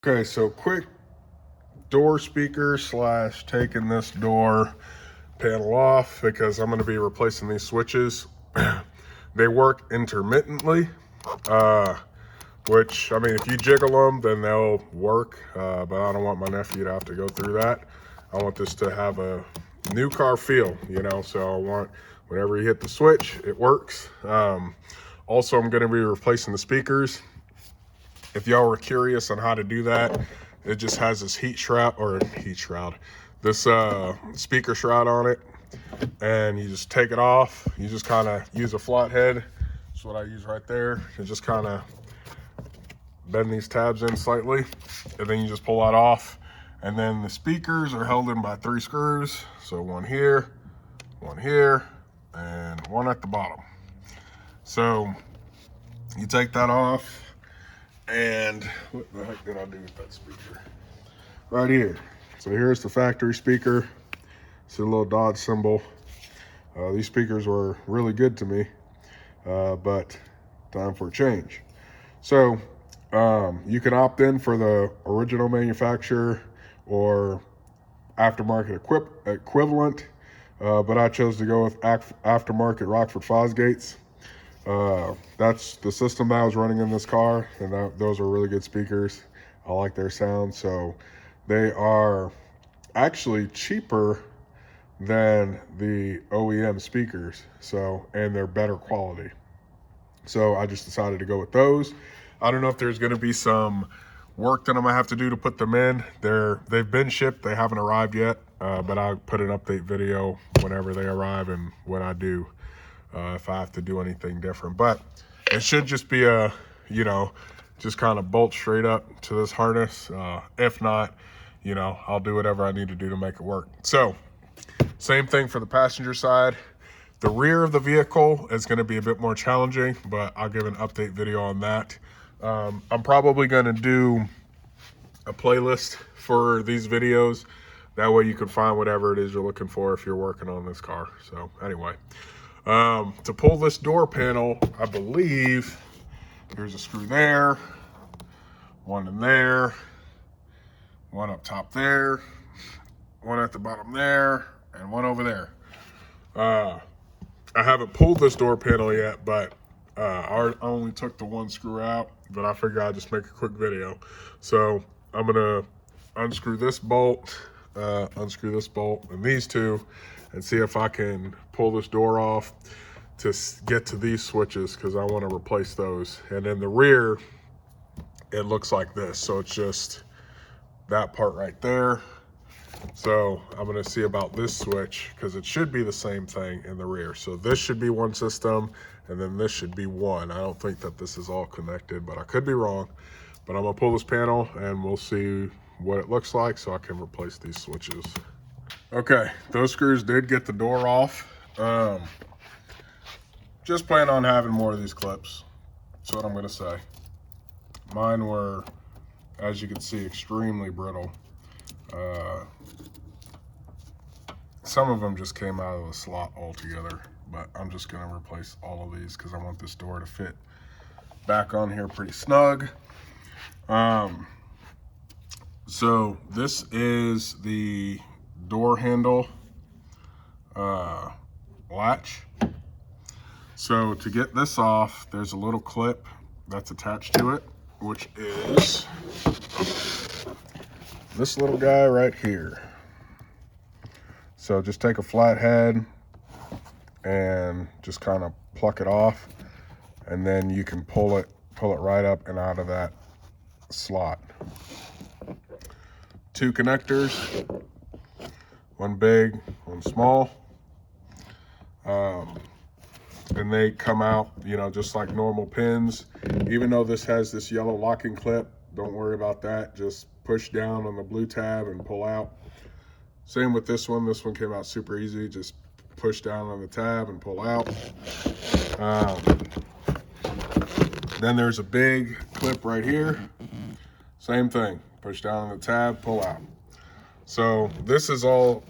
Okay, so quick door speaker slash taking this door panel off because I'm going to be replacing these switches. They work intermittently, which, I mean, if you jiggle them, then they'll work, but I don't want my nephew to have to go through that. I want this to have a new car feel, so I want whenever you hit the switch, it works. Also, I'm going to be replacing the speakers. If y'all were curious on how to do that, it just has this this speaker shroud on it, and you just take it off. You just kind of use a flathead. That's what I use right there. You just kind of bend these tabs in slightly, and then you just pull that off. And then the speakers are held in by 3 screws. So one here, and one at the bottom. So you take that off. And what the heck did I do with that speaker? Right here. So here's the factory speaker. It's a little Dodge symbol. These speakers were really good to me, but time for a change. So you can opt in for the original manufacturer or aftermarket equivalent, but I chose to go with aftermarket Rockford Fosgates. That's the system that I was running in this car, and those are really good speakers. I like their sound. So they are actually cheaper than the OEM speakers, and they're better quality. So I just decided to go with those. I don't know if there's going to be some work that I'm gonna have to do to put them in. They've been shipped, they haven't arrived yet, but I'll put an update video whenever they arrive and when I do, if I have to do anything different. But it should just be just kind of bolt straight up to this harness. If not, I'll do whatever I need to do to make it work. So same thing for the passenger side. The rear of the vehicle is going to be a bit more challenging, but I'll give an update video on that. I'm probably going to do a playlist for these videos. That way you can find whatever it is you're looking for if you're working on this car. So anyway, to pull this door panel, I believe here's a screw there, one in there, one up top there, one at the bottom there, and one over there. I haven't pulled this door panel yet, but I only took the one screw out, but I figured I'd just make a quick video. So I'm gonna unscrew this bolt, and these two, and see if I can pull this door off to get to these switches, because I want to replace those. And then the rear, it looks like this. So it's just that part right there. So I'm going to see about this switch, because it should be the same thing in the rear. So this should be one system, and then this should be one. I don't think that this is all connected, but I could be wrong. But I'm going to pull this panel and we'll see what it looks like so I can replace these switches. Okay, those screws did get the door off. Just plan on having more of these clips. That's what I'm going to say. Mine were, as you can see, extremely brittle. Some of them just came out of the slot altogether, but I'm just going to replace all of these because I want this door to fit back on here pretty snug. So this is the door handle latch. So to get this off, there's a little clip that's attached to it, which is this little guy right here. So just take a flathead and just kind of pluck it off, and then you can pull it right up and out of that slot. 2 connectors, one big, one small. And they come out, just like normal pins. Even though this has this yellow locking clip, don't worry about that. Just push down on the blue tab and pull out. Same with this one. This one came out super easy. Just push down on the tab and pull out. Then there's a big clip right here. Same thing. Push down on the tab, pull out. So this is all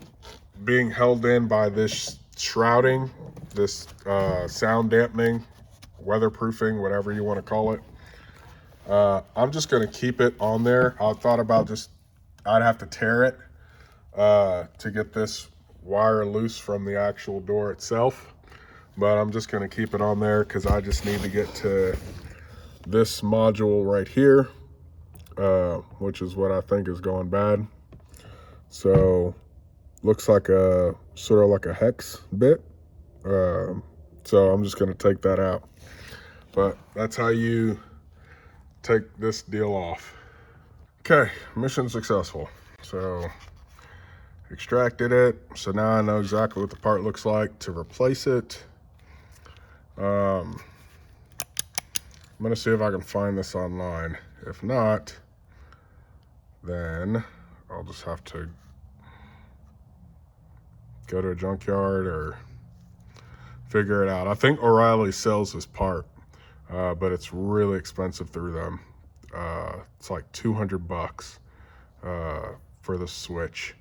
being held in by this shrouding, this sound dampening, weatherproofing, whatever you want to call it. I'm just gonna keep it on there. I thought about I'd have to tear it to get this wire loose from the actual door itself. But I'm just gonna keep it on there because I just need to get to this module right here, which is what I think is going bad. So looks like a sort of like a hex bit. So I'm just gonna take that out. But that's how you take this deal off. Okay, mission successful. So extracted it. So now I know exactly what the part looks like to replace it. I'm gonna see if I can find this online. If not, then I'll just have to go to a junkyard or figure it out. I think O'Reilly sells this part, but it's really expensive through them. It's like 200 bucks for the switch.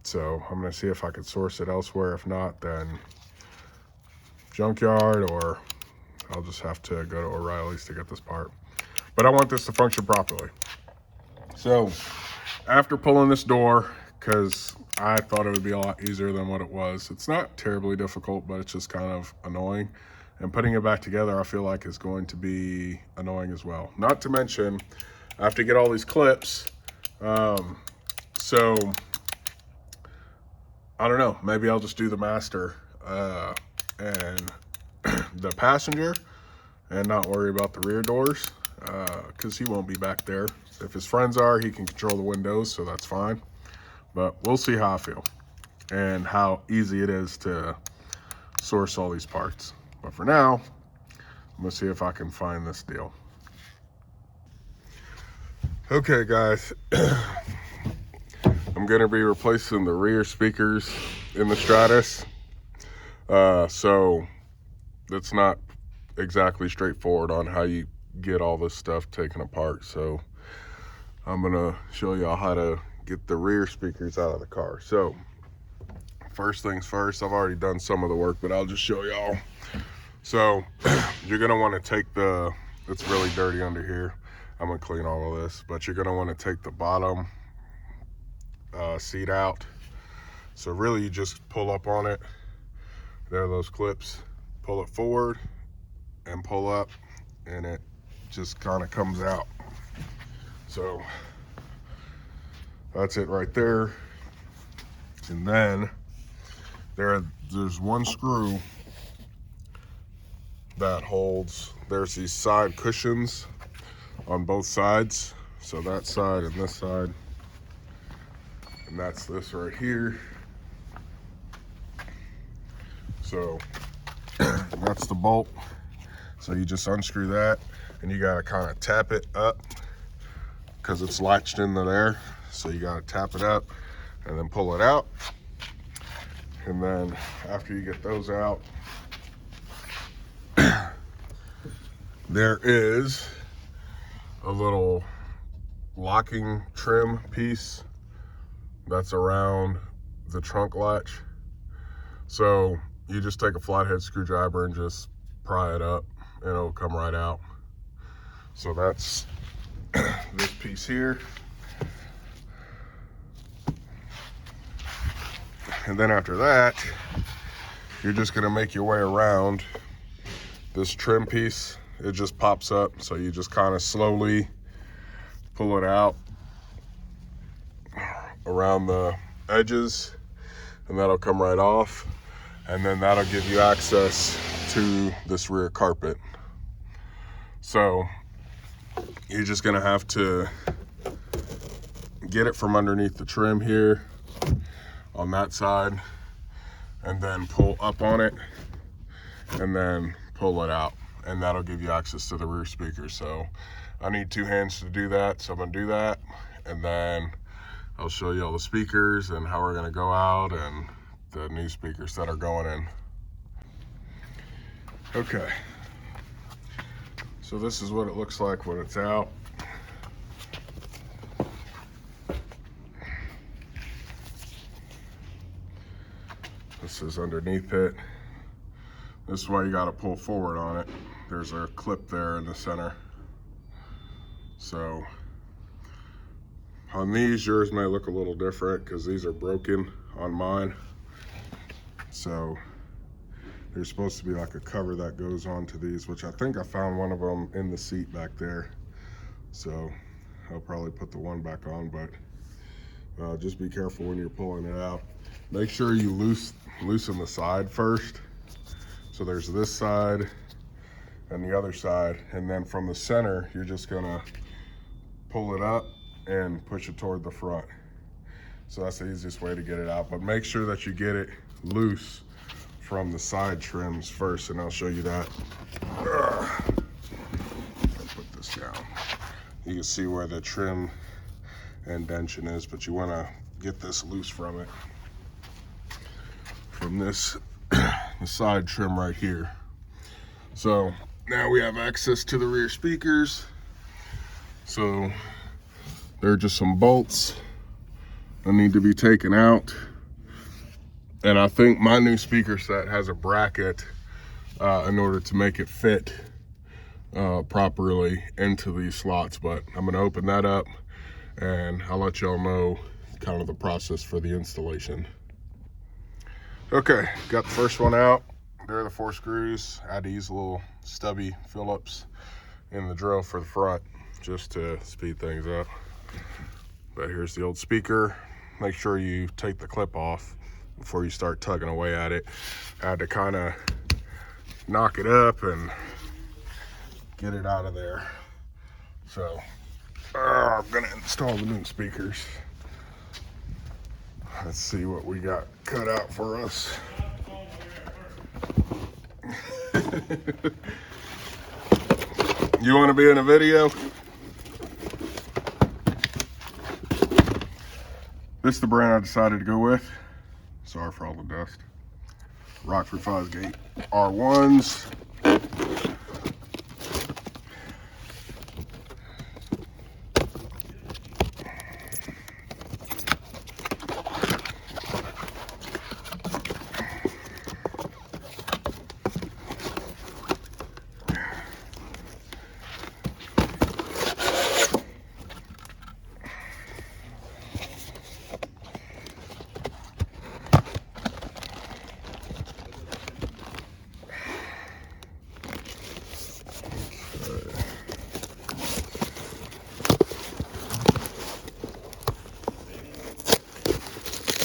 So I'm gonna see if I can source it elsewhere. If not, then junkyard, or I'll just have to go to O'Reilly's to get this part. But I want this to function properly. So after pulling this door, because I thought it would be a lot easier than what it was. It's not terribly difficult, but it's just kind of annoying. And putting it back together, I feel like is going to be annoying as well. Not to mention, I have to get all these clips. So I don't know, maybe I'll just do the master and the passenger and not worry about the rear doors, because he won't be back there. If his friends are, he can control the windows, so that's fine. But we'll see how I feel and how easy it is to source all these parts. But for now, I'm gonna see if I can find this deal. Okay, guys. I'm gonna be replacing the rear speakers in the Stratus. So it's not exactly straightforward on how you get all this stuff taken apart. So I'm gonna show y'all how to get the rear speakers out of the car. So first things first, I've already done some of the work, but I'll just show y'all. So you're gonna wanna take it's really dirty under here. I'm gonna clean all of this, but you're gonna wanna take the bottom seat out. So really you just pull up on it. There are those clips. Pull it forward and pull up, and it just kind of comes out. So that's it right there. And then there's one screw that holds, there's these side cushions on both sides. So that side and this side. And that's this right here. So that's the bolt. So you just unscrew that and you gotta kind of tap it up because it's latched into there. So you gotta tap it up and then pull it out. And then after you get those out, there is a little locking trim piece that's around the trunk latch. So you just take a flathead screwdriver and just pry it up and it'll come right out. So that's this piece here. And then after that, you're just gonna make your way around this trim piece. It just pops up. So you just kind of slowly pull it out around the edges and that'll come right off. And then that'll give you access to this rear carpet. So you're just gonna have to get it from underneath the trim here on that side and then pull up on it and then pull it out, and that'll give you access to the rear speaker. So I need 2 hands to do that, so I'm gonna do that, and then I'll show you all the speakers and how we're gonna go out and the new speakers that are going in. Okay, so this is what it looks like when it's out. This is underneath it. This is why you gotta pull forward on it. There's a clip there in the center. So on these, yours may look a little different because these are broken on mine. So there's supposed to be like a cover that goes onto these, which I think I found one of them in the seat back there. So I'll probably put the one back on, but just be careful when you're pulling it out. Make sure you loosen the side first. So there's this side and the other side, and then from the center, you're just gonna pull it up and push it toward the front. So that's the easiest way to get it out, but make sure that you get it loose from the side trims first, and I'll show you that. I'll put this down. You can see where the trim and dention is, but you wanna get this loose from it. From this the side trim right here. So now we have access to the rear speakers. So there are just some bolts that need to be taken out. And I think my new speaker set has a bracket in order to make it fit properly into these slots, but I'm gonna open that up and I'll let y'all know kind of the process for the installation. Okay, got the first one out. There are the 4 screws. I had to use a little stubby Phillips in the drill for the front just to speed things up. But here's the old speaker. Make sure you take the clip off before you start tugging away at it. I had to kind of knock it up and get it out of there. So I'm gonna install the new speakers. Let's see what we got cut out for us. You want to be in a video? This is the brand I decided to go with. Sorry for all the dust. Rockford Fosgate R1s.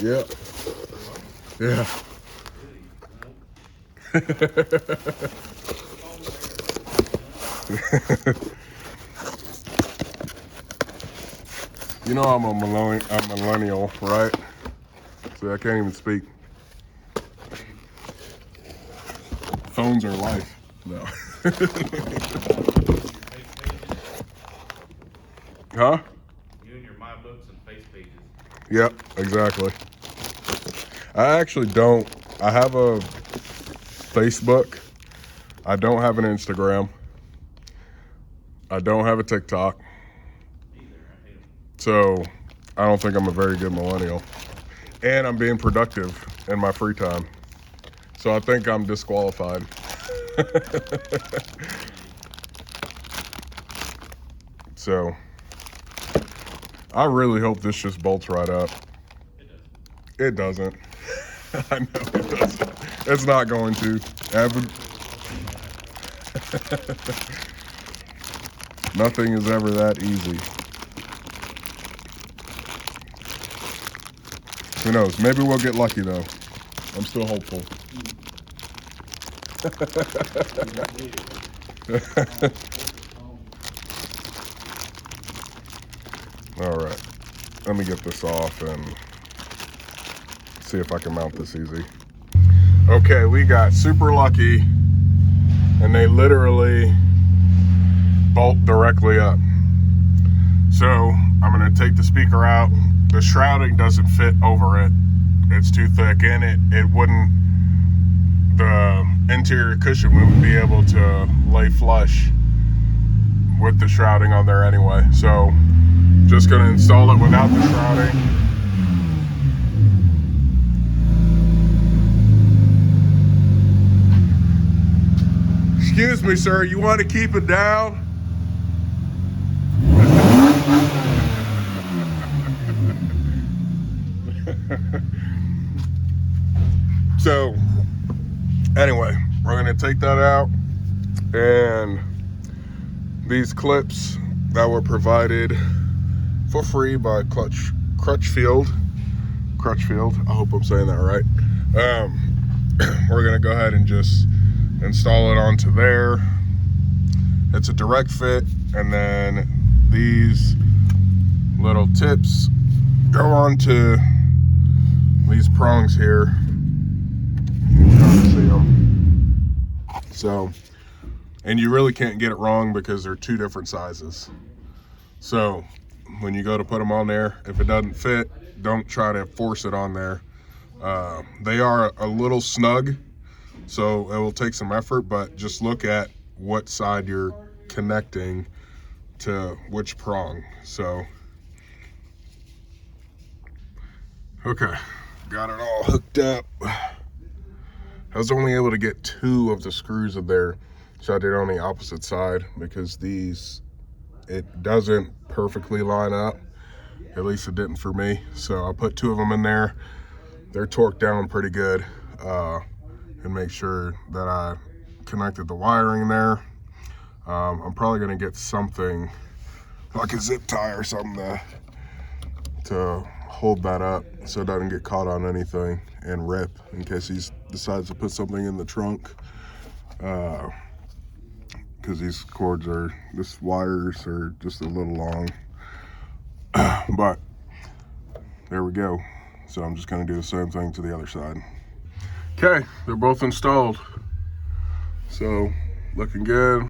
Yeah. Yeah. You know I'm a millennial, right? So I can't even speak. Phones are life. No. Huh? You and your My Books and Face pages. Yep, exactly. I actually don't. I have a Facebook. I don't have an Instagram. I don't have a TikTok. So I don't think I'm a very good millennial. And I'm being productive in my free time. So I think I'm disqualified. So I really hope this just bolts right up. It doesn't. I know it doesn't. It's not going to. Nothing is ever that easy. Who knows? Maybe we'll get lucky though. I'm still hopeful. All right. Let me get this off and see if I can mount this easy. Okay, we got super lucky and they literally bolt directly up. So I'm gonna take the speaker out. The shrouding doesn't fit over it. It's too thick and the interior cushion wouldn't be able to lay flush with the shrouding on there anyway. So just gonna install it without the shrouding. Excuse me, sir, you want to keep it down? So anyway, we're gonna take that out, and these clips that were provided for free by Crutchfield. I hope I'm saying that right. We're gonna go ahead and just install it onto there. It's a direct fit, and then these little tips go onto these prongs here. You can kind of see them. So, and you really can't get it wrong because they're two different sizes. So when you go to put them on there, if it doesn't fit, don't try to force it on there. They are a little snug, so it will take some effort, but just look at what side you're connecting to which prong. So, okay, got it all hooked up. I was only able to get 2 of the screws in there, so I did on the opposite side because it doesn't perfectly line up. At least it didn't for me. So I put 2 of them in there. They're torqued down pretty good, and make sure that I connected the wiring there. I'm probably gonna get something like a zip tie or something to hold that up so it doesn't get caught on anything and rip in case he decides to put something in the trunk. Because these wires are just a little long. But there we go. So I'm just gonna do the same thing to the other side. Okay, they're both installed. So looking good.